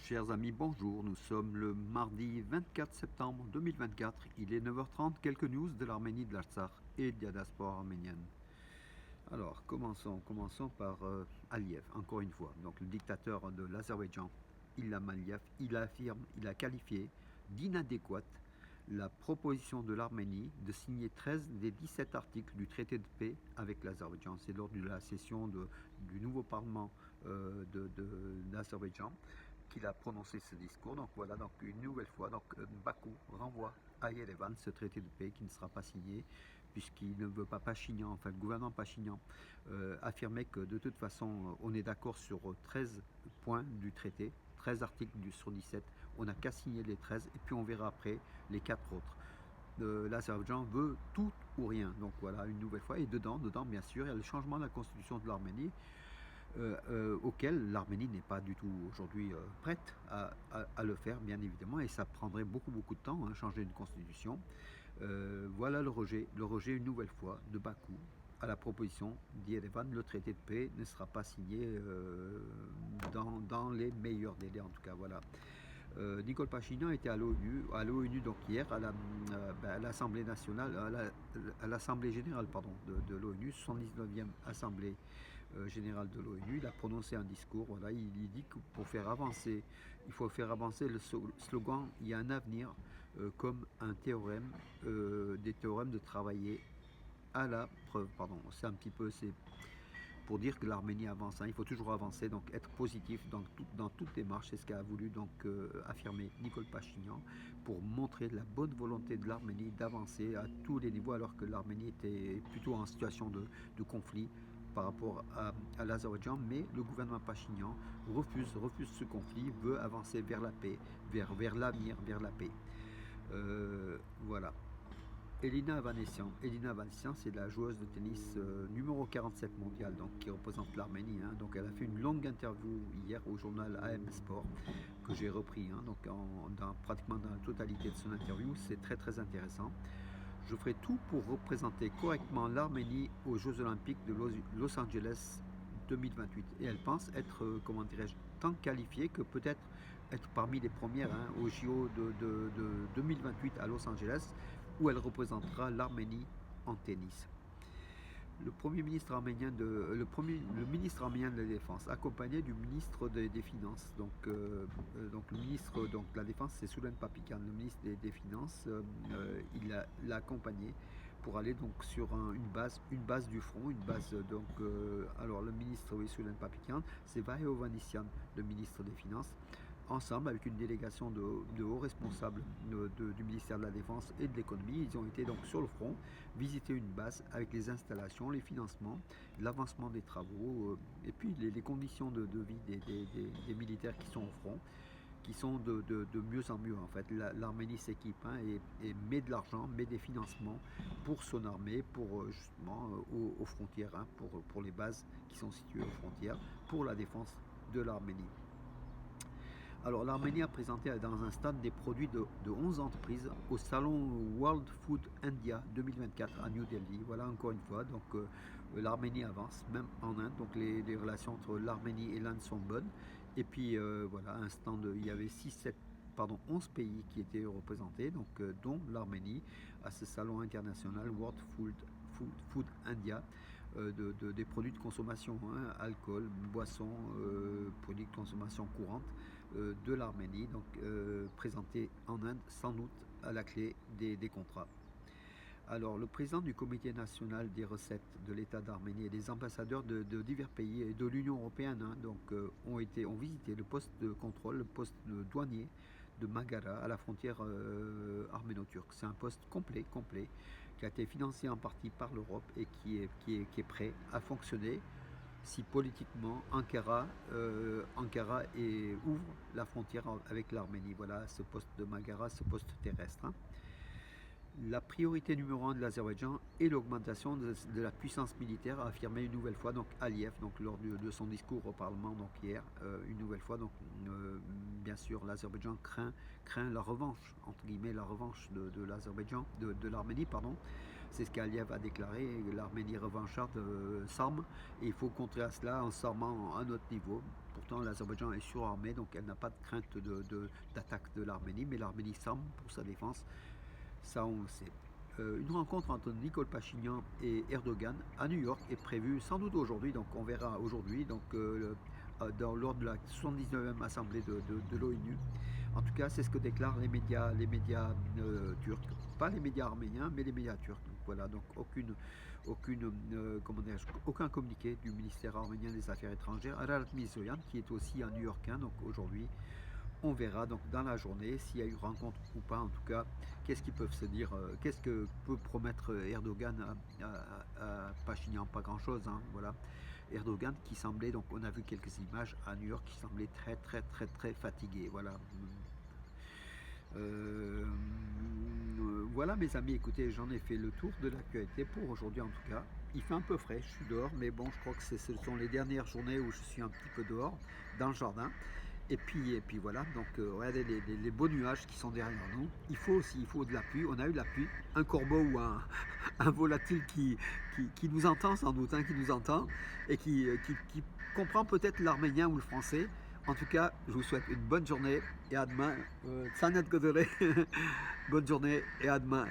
Chers amis, bonjour. Nous sommes le mardi 24 septembre 2024. Il est 9h30. Quelques news de l'Arménie, de l'Artsakh et de la diaspora arménienne. Alors, commençons par Aliyev, encore une fois. Donc, le dictateur de l'Azerbaïdjan, Ilham Aliyev, il a qualifié d'inadéquate la proposition de l'Arménie de signer 13 des 17 articles du traité de paix avec l'Azerbaïdjan. C'est lors de la session du nouveau parlement d'Azerbaïdjan qu'il a prononcé ce discours. Donc voilà, donc une nouvelle fois, Bakou renvoie à Yerevan ce traité de paix qui ne sera pas signé puisqu'il ne veut pas Pachinian, enfin le gouvernement Pachinian affirmait que de toute façon on est d'accord sur 13 points du traité, 13 articles sur 17, on n'a qu'à signer les 13 et puis on verra après les 4 autres. L'Azerbaïdjan veut tout ou rien, donc voilà une nouvelle fois, et dedans bien sûr il y a le changement de la constitution de l'Arménie, auquel l'Arménie n'est pas du tout aujourd'hui prête à le faire, bien évidemment, et ça prendrait beaucoup de temps, changer une constitution. Voilà le rejet une nouvelle fois de Bakou à la proposition d'Yerevan. Le traité de paix ne sera pas signé dans les meilleurs délais, en tout cas, voilà. Nicole Pachinian était à l'ONU donc hier à l'Assemblée nationale, à l'Assemblée générale de l'ONU, 79e Assemblée générale de l'ONU. Il a prononcé un discours. Voilà, il dit que il faut faire avancer le slogan "Il y a un avenir" comme un théorème, des théorèmes de travailler à la preuve. Pardon, c'est un petit peu pour dire que l'Arménie avance. Il faut toujours avancer, donc être positif dans toute démarche. C'est ce qu'a voulu affirmer Nicole Pachinian pour montrer la bonne volonté de l'Arménie d'avancer à tous les niveaux, alors que l'Arménie était plutôt en situation de conflit par rapport à l'Azerbaïdjan, mais le gouvernement Pachinian refuse ce conflit, veut avancer vers la paix, vers l'avenir, vers la paix. Voilà. Elina Vanessian, c'est la joueuse de tennis numéro 47 mondiale, donc qui représente l'Arménie. Donc elle a fait une longue interview hier au journal AM Sport que j'ai repris. Pratiquement dans la totalité de son interview, c'est très intéressant. Je ferai tout pour représenter correctement l'Arménie aux Jeux Olympiques de Los Angeles 2028. Et elle pense être, tant qualifiée que peut-être être parmi les premières aux JO de 2028 à Los Angeles, où elle représentera l'Arménie en tennis. Le ministre arménien de la Défense, accompagné du ministre des Finances. Donc le ministre de la Défense, c'est Soulen Papikan, le ministre des Finances. Il l'a accompagné pour aller donc sur une base du front, alors le ministre, oui, Soulen Papikan, c'est Vaheo Ovanessian, le ministre des Finances, ensemble avec une délégation de hauts responsables du ministère de la Défense et de l'économie. Ils ont été donc sur le front, visiter une base avec les installations, les financements, l'avancement des travaux, et puis les conditions de vie des militaires qui sont au front, qui sont de mieux en mieux en fait. L'Arménie s'équipe et met de l'argent, met des financements pour son armée, pour justement aux frontières, pour les bases qui sont situées aux frontières, pour la défense de l'Arménie. Alors l'Arménie a présenté dans un stand des produits de 11 entreprises au salon World Food India 2024 à New Delhi. Voilà, encore une fois, donc l'Arménie avance, même en Inde, donc les relations entre l'Arménie et l'Inde sont bonnes. Et puis voilà, un stand, il y avait 11 pays qui étaient représentés, donc dont l'Arménie, à ce salon international World Food India, des produits de consommation, alcool, boissons, produits de consommation courante de l'Arménie, donc présentés en Inde, sans doute à la clé des contrats. Alors, le président du Comité national des recettes de l'État d'Arménie et des ambassadeurs de divers pays et de l'Union européenne ont visité le poste de contrôle, le poste de douanier de Magara à la frontière arméno-turque. C'est un poste complet, qui a été financé en partie par l'Europe et qui est prêt à fonctionner si politiquement Ankara ouvre la frontière avec l'Arménie. Voilà ce poste de Magara, ce poste terrestre. La priorité numéro 1 de l'Azerbaïdjan est l'augmentation de la puissance militaire, a affirmé une nouvelle fois Aliyev, lors de son discours au Parlement hier, une nouvelle fois. Bien sûr, l'Azerbaïdjan craint la revanche, entre guillemets, la revanche de l'Azerbaïdjan, de l'Arménie, pardon. C'est ce qu'Aliyev a déclaré, l'Arménie revancharde s'arme, et il faut contrer à cela en s'armant à un autre niveau. Pourtant, l'Azerbaïdjan est surarmé, donc elle n'a pas de crainte d'attaque de l'Arménie, mais l'Arménie s'arme pour sa défense, ça on le sait. Une rencontre entre Nicole Pachinian et Erdogan à New York est prévue sans doute aujourd'hui, donc on verra aujourd'hui, donc lors de la 79e assemblée de l'ONU. En tout cas, c'est ce que déclarent les médias turcs, pas les médias arméniens, mais les médias turcs. Donc voilà, donc aucun communiqué du ministère arménien des Affaires étrangères. Ararat Mirzoyan, qui est aussi un New-Yorkais, donc aujourd'hui, on verra donc dans la journée s'il y a eu rencontre ou pas. En tout cas, qu'est-ce qu'ils peuvent se dire, qu'est-ce que peut promettre Erdogan à Pachinian? Pas grand-chose, hein, voilà. Erdogan qui semblait, donc on a vu quelques images à New York, qui semblait très fatigué, voilà. Voilà mes amis, écoutez, j'en ai fait le tour de l'actualité pour aujourd'hui en tout cas. Il fait un peu frais, je suis dehors, mais bon, je crois que ce sont les dernières journées où je suis un petit peu dehors, dans le jardin. Et puis voilà, donc regardez les beaux nuages qui sont derrière nous. Il faut de la pluie, on a eu de la pluie, un corbeau ou un volatile qui nous entend sans doute, hein, qui nous entend et qui comprend peut-être l'arménien ou le français. En tout cas, je vous souhaite une bonne journée et à demain. Bonne journée et à demain.